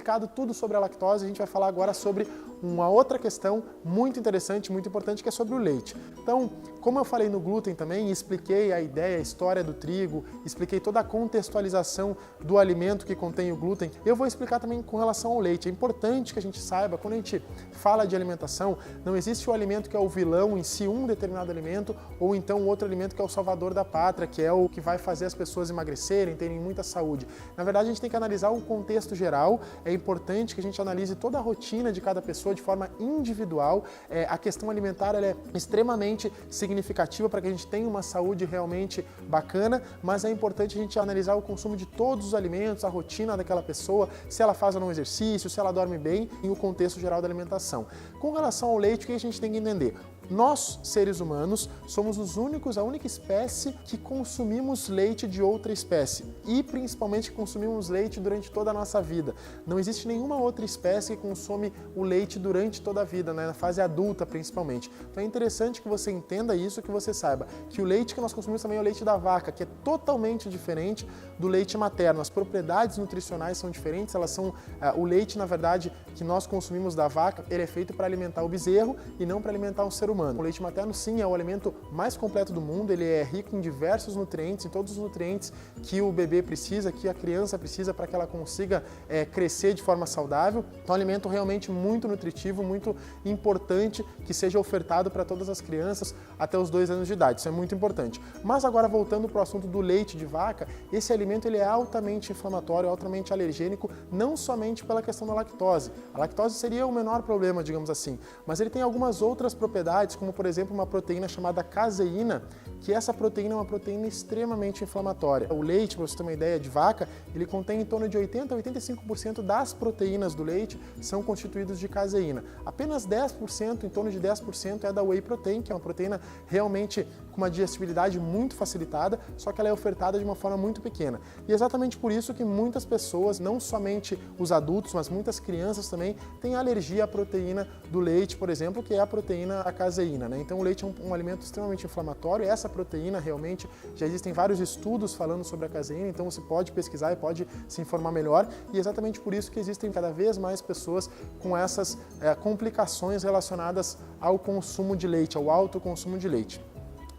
explicado tudo sobre a lactose, a gente vai falar agora sobre uma outra questão muito interessante, muito importante, que é sobre o leite. Então, como eu falei no glúten também, expliquei a ideia, a história do trigo, expliquei toda a contextualização do alimento que contém o glúten, eu vou explicar também com relação ao leite. É importante que a gente saiba, quando a gente fala de alimentação, não existe o alimento que é o vilão em si, um determinado alimento, ou então outro alimento que é o salvador da pátria, que é o que vai fazer as pessoas emagrecerem, terem muita saúde. Na verdade, a gente tem que analisar o contexto geral, é importante que a gente analise toda a rotina de cada pessoa de forma individual. A questão alimentar ela é extremamente significativa para que a gente tenha uma saúde realmente bacana, mas é importante a gente analisar o consumo de todos os alimentos, a rotina daquela pessoa, se ela faz ou não exercício, se ela dorme bem, e o contexto geral da alimentação. Com relação ao leite, o que a gente tem que entender? Nós, seres humanos, somos a única espécie que consumimos leite de outra espécie e principalmente consumimos leite durante toda a nossa vida. Não existe nenhuma outra espécie que consome o leite durante toda a vida, né? Na fase adulta principalmente. Então é interessante que você entenda isso, que você saiba que o leite que nós consumimos também é o leite da vaca, que é totalmente diferente do leite materno. As propriedades nutricionais são diferentes, elas são o leite, na verdade, que nós consumimos da vaca, ele é feito para alimentar o bezerro e não para alimentar um ser humano. O leite materno, sim, é o alimento mais completo do mundo, ele é rico em diversos nutrientes, em todos os nutrientes que o bebê precisa, que a criança precisa para que ela consiga crescer de forma saudável. Então, é um alimento realmente muito nutritivo, muito importante que seja ofertado para todas as crianças até os 2 anos de idade, isso é muito importante. Mas agora, voltando para o assunto do leite de vaca, esse alimento ele é altamente inflamatório, altamente alergênico, não somente pela questão da lactose. A lactose seria o menor problema, digamos assim, mas ele tem algumas outras propriedades, como por exemplo uma proteína chamada caseína, que essa proteína é uma proteína extremamente inflamatória. O leite, para você ter uma ideia, de vaca, ele contém em torno de 80 a 85% das proteínas do leite são constituídos de caseína. Apenas 10%, em torno de 10% é da whey protein, que é uma proteína realmente com uma digestibilidade muito facilitada, só que ela é ofertada de uma forma muito pequena. E é exatamente por isso que muitas pessoas, não somente os adultos, mas muitas crianças também, têm alergia à proteína do leite, por exemplo, que é a proteína a caseína, né? Então o leite é um alimento extremamente inflamatório, essa proteína realmente, já existem vários estudos falando sobre a caseína, então você pode pesquisar e pode se informar melhor, e é exatamente por isso que existem cada vez mais pessoas com essas complicações relacionadas ao consumo de leite, ao alto consumo de leite.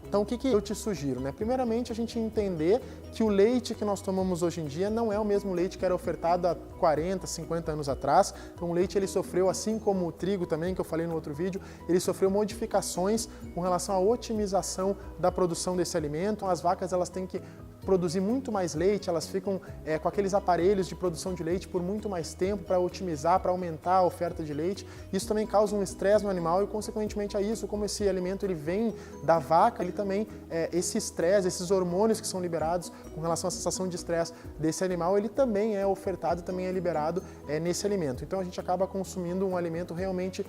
Então, o que eu te sugiro, né? Primeiramente, a gente entender que o leite que nós tomamos hoje em dia não é o mesmo leite que era ofertado há 40, 50 anos atrás. Então, o leite ele sofreu, assim como o trigo também, que eu falei no outro vídeo, ele sofreu modificações com relação à otimização da produção desse alimento. As vacas elas têm que produzir muito mais leite, elas ficam com aqueles aparelhos de produção de leite por muito mais tempo para otimizar, para aumentar a oferta de leite. Isso também causa um estresse no animal e, consequentemente a isso, como esse alimento ele vem da vaca, ele também, esse estresse, esses hormônios que são liberados com relação à sensação de estresse desse animal, ele também é ofertado, também é liberado nesse alimento. Então a gente acaba consumindo um alimento realmente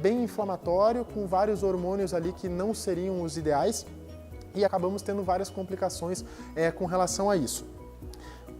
bem inflamatório, com vários hormônios ali que não seriam os ideais, e acabamos tendo várias complicações com relação a isso.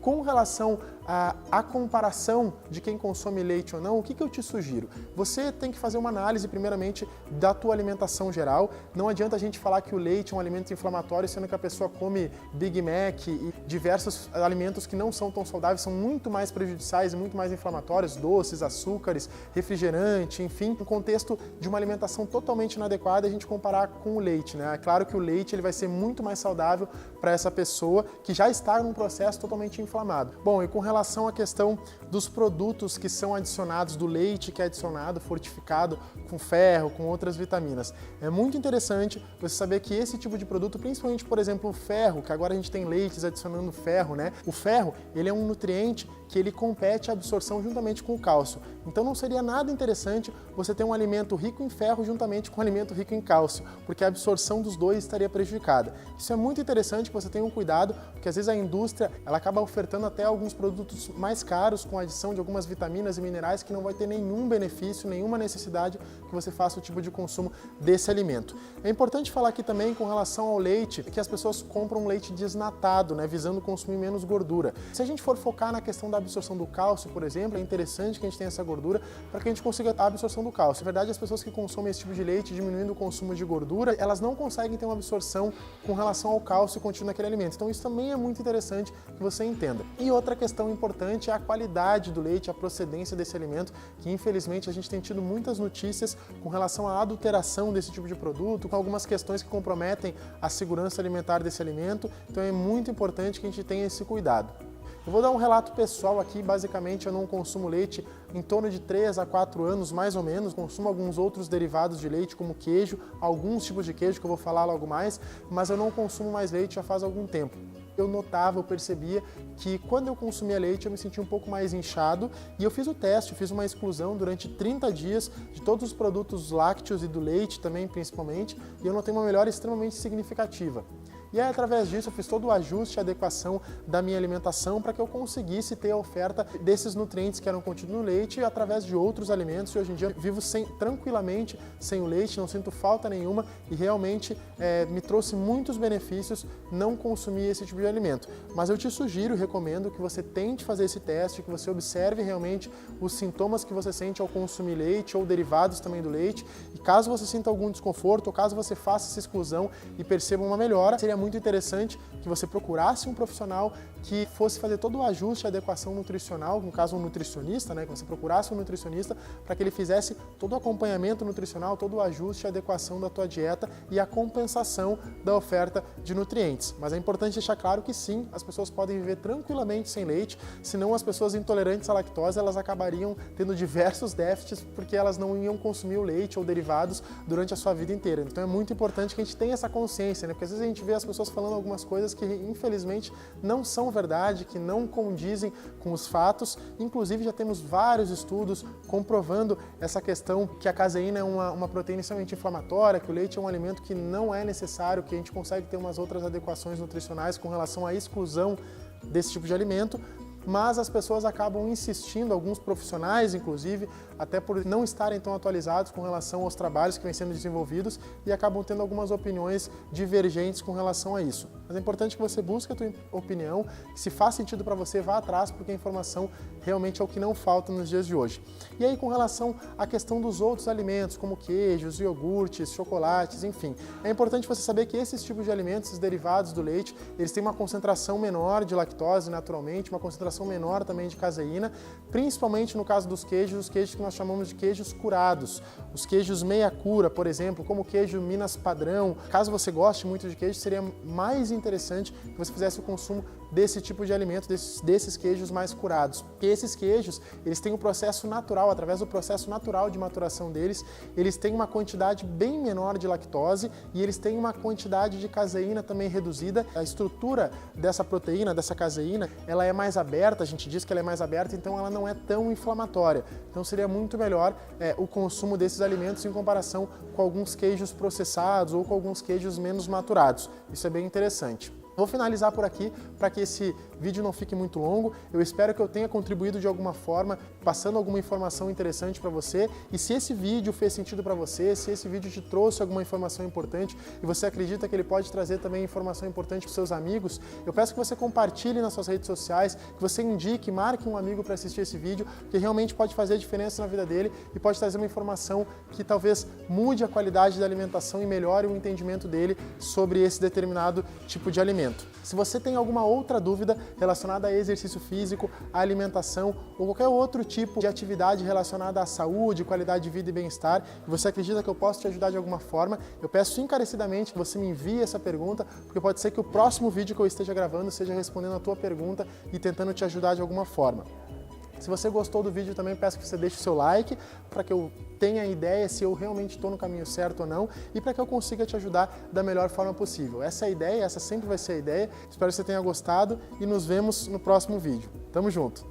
Com relação à comparação de quem consome leite ou não, o que eu te sugiro? Você tem que fazer uma análise, primeiramente, da tua alimentação geral. Não adianta a gente falar que o leite é um alimento inflamatório, sendo que a pessoa come Big Mac e diversos alimentos que não são tão saudáveis, são muito mais prejudiciais e muito mais inflamatórios, doces, açúcares, refrigerante, enfim, no contexto de uma alimentação totalmente inadequada, a gente comparar com o leite, né? É claro que o leite ele vai ser muito mais saudável para essa pessoa que já está num processo totalmente inflamado. Bom, e com relação à questão dos produtos que são adicionados, do leite que é adicionado, fortificado com ferro, com outras vitaminas. É muito interessante você saber que esse tipo de produto, principalmente, por exemplo, o ferro, que agora a gente tem leites adicionando ferro, né? O ferro, ele é um nutriente que ele compete a absorção juntamente com o cálcio. Então não seria nada interessante você ter um alimento rico em ferro juntamente com um alimento rico em cálcio, porque a absorção dos dois estaria prejudicada. Isso é muito interessante que você tenha um cuidado, porque às vezes a indústria ela acaba ofertando até alguns produtos mais caros com adição de algumas vitaminas e minerais que não vai ter nenhum benefício, nenhuma necessidade que você faça o tipo de consumo desse alimento. É importante falar aqui também com relação ao leite, que as pessoas compram leite desnatado, né, visando consumir menos gordura. Se a gente for focar na questão da absorção do cálcio, por exemplo, é interessante que a gente tenha essa gordura, para que a gente consiga a absorção do cálcio. Na verdade, as pessoas que consomem esse tipo de leite, diminuindo o consumo de gordura, elas não conseguem ter uma absorção com relação ao cálcio contido naquele alimento. Então isso também é muito interessante que você entenda. E outra questão importante é a qualidade do leite, a procedência desse alimento, que infelizmente a gente tem tido muitas notícias com relação à adulteração desse tipo de produto, com algumas questões que comprometem a segurança alimentar desse alimento. Então é muito importante que a gente tenha esse cuidado. Eu vou dar um relato pessoal aqui, basicamente eu não consumo leite em torno de 3 a 4 anos, mais ou menos. Consumo alguns outros derivados de leite, como queijo, alguns tipos de queijo que eu vou falar logo mais, mas eu não consumo mais leite já faz algum tempo. Eu notava, eu percebia que quando eu consumia leite eu me sentia um pouco mais inchado e eu fiz o teste, eu fiz uma exclusão durante 30 dias de todos os produtos lácteos e do leite também principalmente, e eu notei uma melhora extremamente significativa. E aí, através disso, eu fiz todo o ajuste e adequação da minha alimentação para que eu conseguisse ter a oferta desses nutrientes que eram contidos no leite através de outros alimentos. E hoje em dia vivo tranquilamente sem o leite, não sinto falta nenhuma e realmente me trouxe muitos benefícios não consumir esse tipo de alimento. Mas eu te sugiro, recomendo que você tente fazer esse teste, que você observe realmente os sintomas que você sente ao consumir leite ou derivados também do leite. E caso você sinta algum desconforto ou caso você faça essa exclusão e perceba uma melhora, seria muito interessante que você procurasse um profissional que fosse fazer todo o ajuste e adequação nutricional, no caso um nutricionista, né, que você procurasse um nutricionista para que ele fizesse todo o acompanhamento nutricional, todo o ajuste e adequação da tua dieta e a compensação da oferta de nutrientes. Mas é importante deixar claro que sim, as pessoas podem viver tranquilamente sem leite, senão as pessoas intolerantes à lactose, elas acabariam tendo diversos déficits porque elas não iam consumir o leite ou derivados durante a sua vida inteira. Então é muito importante que a gente tenha essa consciência, né, porque às vezes a gente vê as pessoas falando algumas coisas que infelizmente não são verdade, que não condizem com os fatos. Inclusive já temos vários estudos comprovando essa questão que a caseína é uma proteína extremamente inflamatória, que o leite é um alimento que não é necessário, que a gente consegue ter umas outras adequações nutricionais com relação à exclusão desse tipo de alimento. Mas as pessoas acabam insistindo, alguns profissionais inclusive, até por não estarem tão atualizados com relação aos trabalhos que vêm sendo desenvolvidos e acabam tendo algumas opiniões divergentes com relação a isso. Mas é importante que você busque a tua opinião, que se faz sentido para você, vá atrás, porque a informação realmente é o que não falta nos dias de hoje. E aí com relação à questão dos outros alimentos, como queijos, iogurtes, chocolates, enfim, é importante você saber que esses tipos de alimentos, esses derivados do leite, eles têm uma concentração menor de lactose naturalmente, uma concentração menor também de caseína, principalmente no caso dos queijos, os queijos que nós chamamos de queijos curados, os queijos meia cura, por exemplo, como o queijo Minas padrão. Caso você goste muito de queijo, seria mais interessante que você fizesse o consumo desse tipo de alimento, desses queijos mais curados. Porque esses queijos, eles têm um processo natural, através do processo natural de maturação deles, eles têm uma quantidade bem menor de lactose e eles têm uma quantidade de caseína também reduzida. A estrutura dessa proteína, dessa caseína, ela é mais aberta, a gente diz que ela é mais aberta, então ela não é tão inflamatória. Então seria muito melhor o consumo desses alimentos em comparação com alguns queijos processados ou com alguns queijos menos maturados. Isso é bem interessante. Vou finalizar por aqui para que esse vídeo não fique muito longo. Eu espero que eu tenha contribuído de alguma forma, passando alguma informação interessante para você. E se esse vídeo fez sentido para você, se esse vídeo te trouxe alguma informação importante e você acredita que ele pode trazer também informação importante para os seus amigos, eu peço que você compartilhe nas suas redes sociais, que você indique, marque um amigo para assistir esse vídeo, que realmente pode fazer a diferença na vida dele e pode trazer uma informação que talvez mude a qualidade da alimentação e melhore o entendimento dele sobre esse determinado tipo de alimento. Se você tem alguma outra dúvida relacionada a exercício físico, a alimentação ou qualquer outro tipo de atividade relacionada à saúde, qualidade de vida e bem-estar, e você acredita que eu posso te ajudar de alguma forma, eu peço encarecidamente que você me envie essa pergunta, porque pode ser que o próximo vídeo que eu esteja gravando seja respondendo a tua pergunta e tentando te ajudar de alguma forma. Se você gostou do vídeo, também peço que você deixe o seu like para que eu tenha ideia se eu realmente estou no caminho certo ou não e para que eu consiga te ajudar da melhor forma possível. Essa é a ideia, essa sempre vai ser a ideia. Espero que você tenha gostado e nos vemos no próximo vídeo. Tamo junto!